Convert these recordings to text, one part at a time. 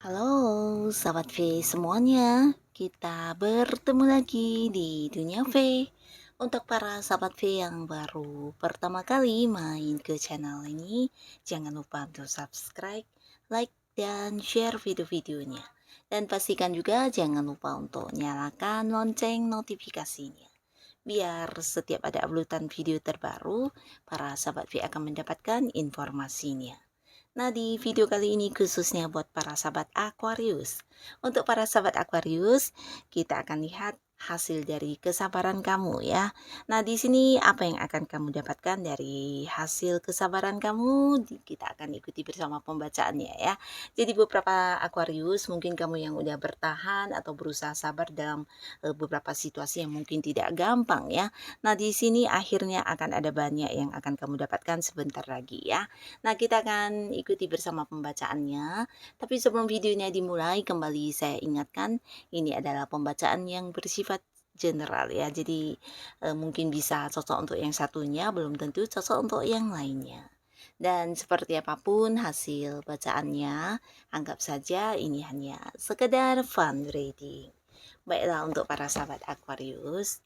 Halo, sahabat V semuanya. Kita bertemu lagi di Dunia V. Untuk para sahabat V yang baru pertama kali main ke channel ini, jangan lupa untuk subscribe, like, dan share video-videonya. Dan pastikan juga jangan lupa untuk nyalakan lonceng notifikasinya. Biar setiap ada uploadan video terbaru, para sahabat V akan mendapatkan informasinya. Nah, di video kali ini khususnya buat para sahabat Aquarius. Untuk para sahabat Aquarius, kita akan lihat hasil dari kesabaran kamu ya. Nah, di sini apa yang akan kamu dapatkan dari hasil kesabaran kamu? Kita akan ikuti bersama pembacaannya ya. Jadi beberapa Aquarius, mungkin kamu yang udah bertahan atau berusaha sabar dalam beberapa situasi yang mungkin tidak gampang ya. Nah, di sini akhirnya akan ada banyak yang akan kamu dapatkan sebentar lagi ya. Nah, kita akan ikuti bersama pembacaannya. Tapi sebelum videonya dimulai, kembali saya ingatkan, ini adalah pembacaan yang bersifat general ya. Jadi mungkin bisa cocok untuk yang satunya, belum tentu cocok untuk yang lainnya. Dan seperti apapun hasil bacaannya, anggap saja ini hanya sekedar fun reading. Baiklah, untuk para sahabat Aquarius,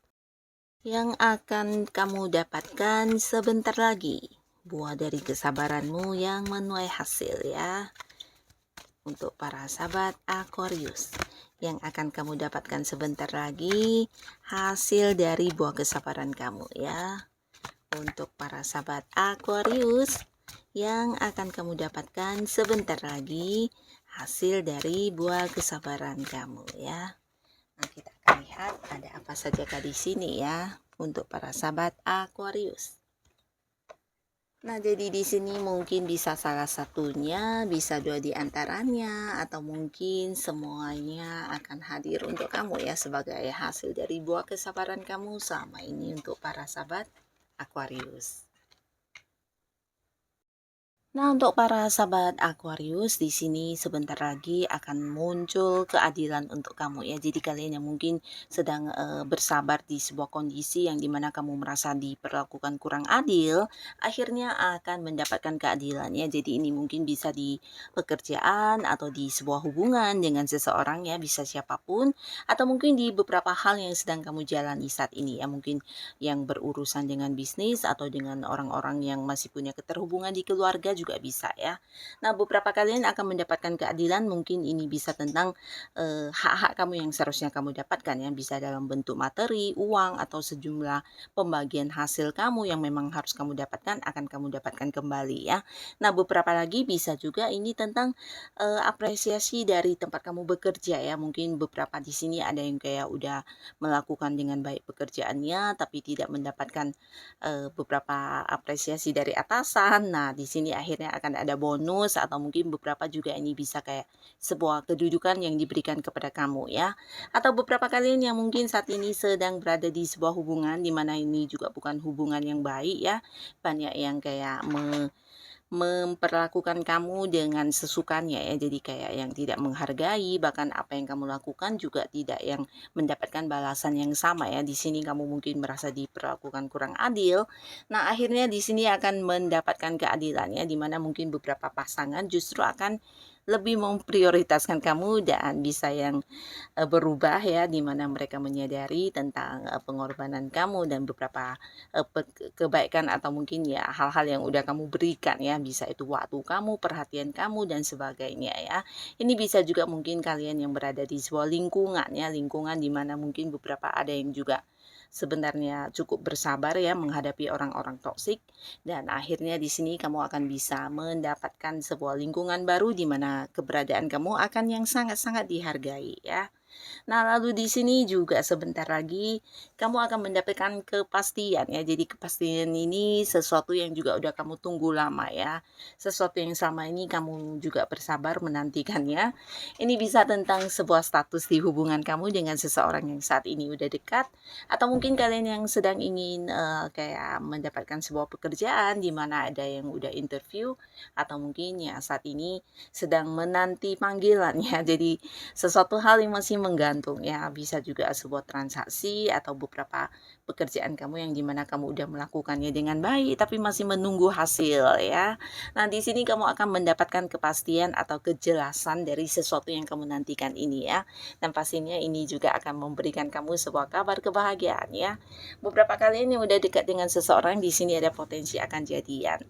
yang akan kamu dapatkan sebentar lagi buah dari kesabaranmu yang menuai hasil ya. Untuk para sahabat Aquarius, yang akan kamu dapatkan sebentar lagi hasil dari buah kesabaran kamu ya. Untuk para sahabat Aquarius, yang akan kamu dapatkan sebentar lagi hasil dari buah kesabaran kamu ya. Nah, kita akan lihat ada apa saja di sini ya untuk para sahabat Aquarius. Nah, jadi di sini mungkin bisa salah satunya, bisa dua di antaranya, atau mungkin semuanya akan hadir untuk kamu ya sebagai hasil dari buah kesabaran kamu sama ini untuk para sahabat Aquarius. Nah, untuk para sahabat Aquarius, di sini sebentar lagi akan muncul keadilan untuk kamu ya. Jadi kalian yang mungkin sedang bersabar di sebuah kondisi yang dimana kamu merasa diperlakukan kurang adil, akhirnya akan mendapatkan keadilan ya. Jadi ini mungkin bisa di pekerjaan atau di sebuah hubungan dengan seseorang ya, bisa siapapun, atau mungkin di beberapa hal yang sedang kamu jalani saat ini ya. Mungkin yang berurusan dengan bisnis atau dengan orang-orang yang masih punya keterhubungan di keluarga juga bisa ya. Nah, beberapa kalian akan mendapatkan keadilan, mungkin ini bisa tentang hak-hak kamu yang seharusnya kamu dapatkan ya, bisa dalam bentuk materi, uang, atau sejumlah pembagian hasil kamu yang memang harus kamu dapatkan akan kamu dapatkan kembali ya. Nah, beberapa lagi bisa juga ini tentang apresiasi dari tempat kamu bekerja ya. Mungkin beberapa di sini ada yang kayak udah melakukan dengan baik pekerjaannya tapi tidak mendapatkan beberapa apresiasi dari atasan. Nah, di sini akhirnya akan ada bonus atau mungkin beberapa juga ini bisa kayak sebuah kedudukan yang diberikan kepada kamu ya. Atau beberapa kalian yang mungkin saat ini sedang berada di sebuah hubungan di mana ini juga bukan hubungan yang baik ya. Banyak yang kayak memperlakukan kamu dengan sesukanya ya, jadi kayak yang tidak menghargai, bahkan apa yang kamu lakukan juga tidak yang mendapatkan balasan yang sama ya. Di sini kamu mungkin merasa diperlakukan kurang adil. Nah, akhirnya di sini akan mendapatkan keadilannya, di mana mungkin beberapa pasangan justru akan lebih memprioritaskan kamu dan bisa yang berubah ya, di mana mereka menyadari tentang pengorbanan kamu dan beberapa kebaikan atau mungkin ya hal-hal yang udah kamu berikan ya, bisa itu waktu kamu, perhatian kamu dan sebagainya ya. Ini bisa juga mungkin kalian yang berada di sebuah lingkungan ya, lingkungan di mana mungkin beberapa ada yang juga sebenarnya cukup bersabar ya menghadapi orang-orang toksik, dan akhirnya di sini kamu akan bisa mendapatkan sebuah lingkungan baru di mana keberadaan kamu akan yang sangat-sangat dihargai ya. Nah, lalu di sini juga sebentar lagi kamu akan mendapatkan kepastian ya. Jadi kepastian ini sesuatu yang juga udah kamu tunggu lama ya. Sesuatu yang selama ini kamu juga bersabar menantikannya. Ini bisa tentang sebuah status di hubungan kamu dengan seseorang yang saat ini udah dekat, atau mungkin kalian yang sedang ingin kayak mendapatkan sebuah pekerjaan di mana ada yang udah interview, atau mungkin ya saat ini sedang menanti panggilan ya. Jadi sesuatu hal yang masih menggantung ya, bisa juga sebuah transaksi atau beberapa pekerjaan kamu yang dimana kamu udah melakukannya dengan baik tapi masih menunggu hasil ya. Nah, di sini kamu akan mendapatkan kepastian atau kejelasan dari sesuatu yang kamu nantikan ini ya. Dan pastinya ini juga akan memberikan kamu sebuah kabar kebahagiaan ya. Beberapa kalian yang udah dekat dengan seseorang, di sini ada potensi akan jadian.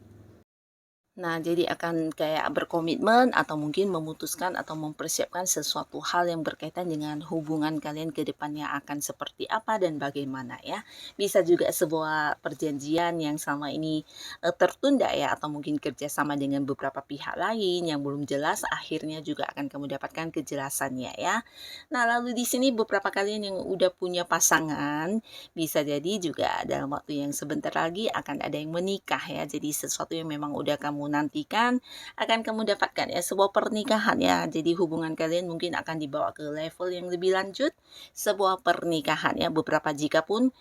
Nah, jadi akan kayak berkomitmen atau mungkin memutuskan atau mempersiapkan sesuatu hal yang berkaitan dengan hubungan kalian ke depannya akan seperti apa dan bagaimana ya. Bisa juga sebuah perjanjian yang selama ini tertunda ya, atau mungkin kerjasama dengan beberapa pihak lain yang belum jelas, akhirnya juga akan kamu dapatkan kejelasannya ya. Nah, lalu di sini beberapa kalian yang udah punya pasangan, bisa jadi juga dalam waktu yang sebentar lagi akan ada yang menikah ya. Jadi sesuatu yang memang udah kamu nantikan akan kamu dapatkan ya, sebuah pernikahan ya. Jadi hubungan kalian mungkin akan dibawa ke level yang lebih lanjut, sebuah pernikahan ya. Beberapa jika pun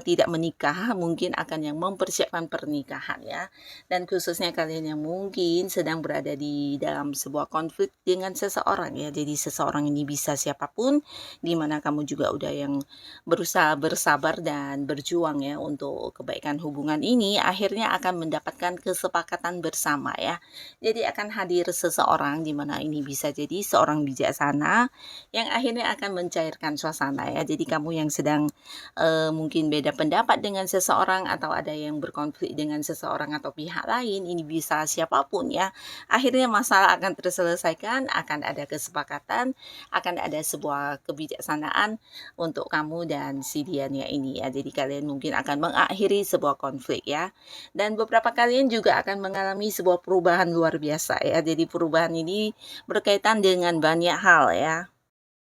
tidak menikah, mungkin akan yang mempersiapkan pernikahan ya. Dan khususnya kalian yang mungkin sedang berada di dalam sebuah konflik dengan seseorang ya. Jadi seseorang ini bisa siapapun, di mana kamu juga udah yang berusaha bersabar dan berjuang ya untuk kebaikan hubungan ini, akhirnya akan mendapatkan kesepakatan bersama ya. Jadi akan hadir seseorang di mana ini bisa jadi seorang bijaksana yang akhirnya akan mencairkan suasana ya. Jadi kamu yang sedang mungkin beda pendapat dengan seseorang, atau ada yang berkonflik dengan seseorang atau pihak lain, ini bisa siapapun ya. Akhirnya masalah akan terselesaikan, akan ada kesepakatan, akan ada sebuah kebijaksanaan untuk kamu dan si dianya ini ya. Jadi kalian mungkin akan mengakhiri sebuah konflik ya. Dan beberapa kalian juga akan mengalami sebuah perubahan luar biasa ya. Jadi perubahan ini berkaitan dengan banyak hal ya.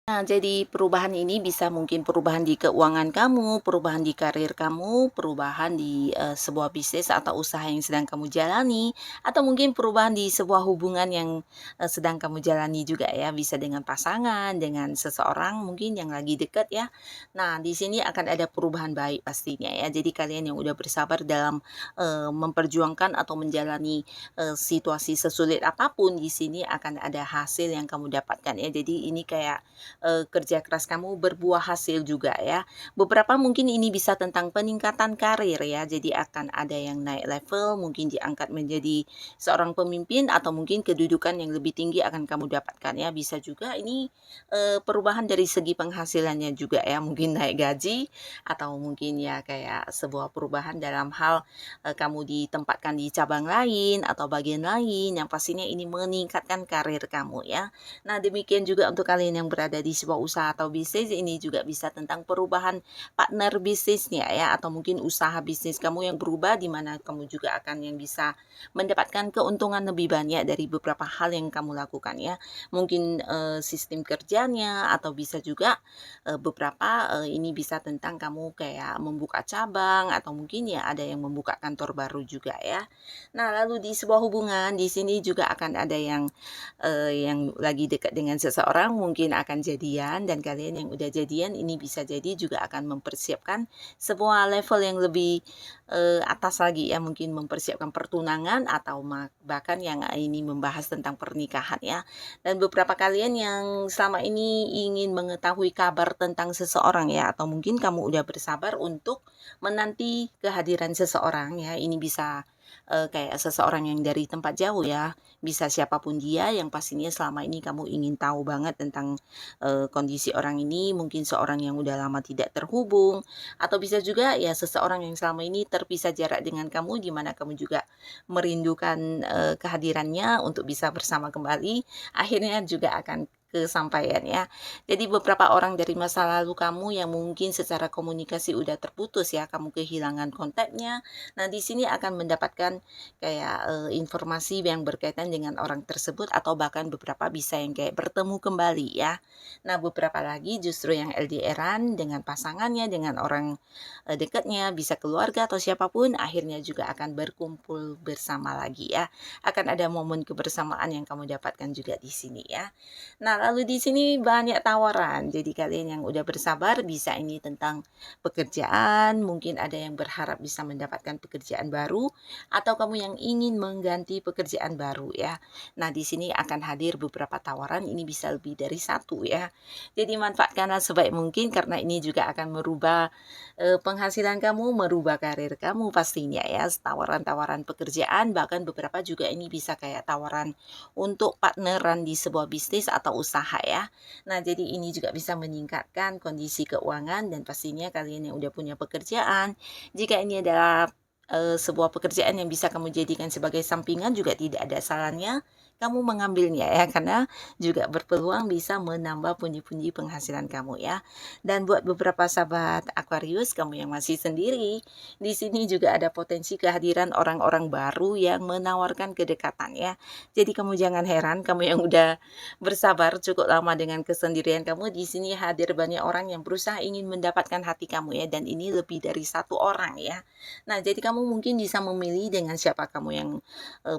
Nah, jadi perubahan ini bisa mungkin perubahan di keuangan kamu, perubahan di karir kamu, perubahan di sebuah bisnis atau usaha yang sedang kamu jalani, atau mungkin perubahan di sebuah hubungan yang sedang kamu jalani juga ya, bisa dengan pasangan, dengan seseorang mungkin yang lagi dekat ya. Nah, di sini akan ada perubahan baik pastinya ya. Jadi kalian yang udah bersabar dalam memperjuangkan atau menjalani situasi sesulit apapun, di sini akan ada hasil yang kamu dapatkan ya. Jadi ini kayak kerja keras kamu berbuah hasil juga ya. Beberapa mungkin ini bisa tentang peningkatan karir ya. Jadi akan ada yang naik level, mungkin diangkat menjadi seorang pemimpin, atau mungkin kedudukan yang lebih tinggi akan kamu dapatkan ya. Bisa juga ini perubahan dari segi penghasilannya juga ya. Mungkin naik gaji, atau mungkin ya kayak sebuah perubahan dalam hal kamu ditempatkan di cabang lain atau bagian lain, yang pastinya ini meningkatkan karir kamu ya. Nah, demikian juga untuk kalian yang berada di sebuah usaha atau bisnis, ini juga bisa tentang perubahan partner bisnisnya ya, atau mungkin usaha bisnis kamu yang berubah, di mana kamu juga akan yang bisa mendapatkan keuntungan lebih banyak dari beberapa hal yang kamu lakukan ya. Mungkin sistem kerjanya, atau bisa juga beberapa ini bisa tentang kamu kayak membuka cabang, atau mungkin ya ada yang membuka kantor baru juga ya. Nah, lalu di sebuah hubungan di sini juga akan ada yang lagi dekat dengan seseorang, mungkin akan jadian, dan kalian yang udah jadian ini bisa jadi juga akan mempersiapkan sebuah level yang lebih atas lagi ya, mungkin mempersiapkan pertunangan, atau bahkan yang ini membahas tentang pernikahan ya. Dan beberapa kalian yang selama ini ingin mengetahui kabar tentang seseorang ya, atau mungkin kamu udah bersabar untuk menanti kehadiran seseorang ya. Ini bisa kayak seseorang yang dari tempat jauh ya, bisa siapapun dia, yang pastinya selama ini kamu ingin tahu banget tentang kondisi orang ini, mungkin seorang yang udah lama tidak terhubung, atau bisa juga ya seseorang yang selama ini terpisah jarak dengan kamu, di mana kamu juga merindukan kehadirannya untuk bisa bersama kembali, akhirnya juga akan kesampaian ya. Jadi beberapa orang dari masa lalu kamu yang mungkin secara komunikasi udah terputus ya, kamu kehilangan kontaknya. Nah, di sini akan mendapatkan kayak, informasi yang berkaitan dengan orang tersebut atau bahkan beberapa bisa yang kayak bertemu kembali ya. Nah, beberapa lagi justru yang LDR-an dengan pasangannya, dengan orang, dekatnya, bisa keluarga atau siapapun, akhirnya juga akan berkumpul bersama lagi ya. Akan ada momen kebersamaan yang kamu dapatkan juga di sini ya. Nah, lalu di sini banyak tawaran. Jadi kalian yang udah bersabar bisa ini tentang pekerjaan, mungkin ada yang berharap bisa mendapatkan pekerjaan baru atau kamu yang ingin mengganti pekerjaan baru ya. Nah, di sini akan hadir beberapa tawaran, ini bisa lebih dari satu ya. Jadi manfaatkanlah sebaik mungkin karena ini juga akan merubah penghasilan kamu, merubah karir kamu pastinya ya. Tawaran-tawaran pekerjaan, bahkan beberapa juga ini bisa kayak tawaran untuk partneran di sebuah bisnis atau usaha ya. Nah, jadi ini juga bisa meningkatkan kondisi keuangan dan pastinya kalian yang udah punya pekerjaan, jika ini adalah sebuah pekerjaan yang bisa kamu jadikan sebagai sampingan juga tidak ada salahnya kamu mengambilnya ya, karena juga berpeluang bisa menambah pundi-pundi penghasilan kamu ya. Dan buat beberapa sahabat Aquarius, kamu yang masih sendiri, di sini juga ada potensi kehadiran orang-orang baru yang menawarkan kedekatan ya. Jadi kamu jangan heran, kamu yang udah bersabar cukup lama dengan kesendirian kamu, di sini hadir banyak orang yang berusaha ingin mendapatkan hati kamu ya, dan ini lebih dari satu orang ya. Nah, jadi kamu mungkin bisa memilih dengan siapa kamu yang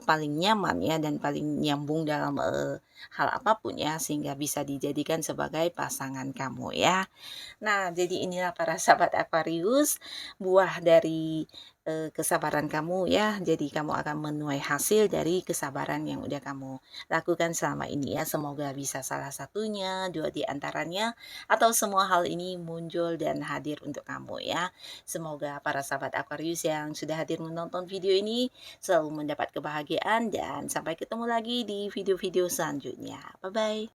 paling nyaman ya dan paling nyambung dalam hal apapun ya, sehingga bisa dijadikan sebagai pasangan kamu ya. Nah, jadi inilah para sahabat Aquarius, buah dari, kesabaran kamu ya. Jadi kamu akan menuai hasil dari kesabaran yang udah kamu lakukan selama ini ya. Semoga bisa salah satunya, 2 di antaranya, atau semua hal ini muncul dan hadir untuk kamu ya. Semoga para sahabat Aquarius yang sudah hadir menonton video ini selalu mendapat kebahagiaan dan sampai ketemu lagi di video-video selanjutnya. Bye-bye.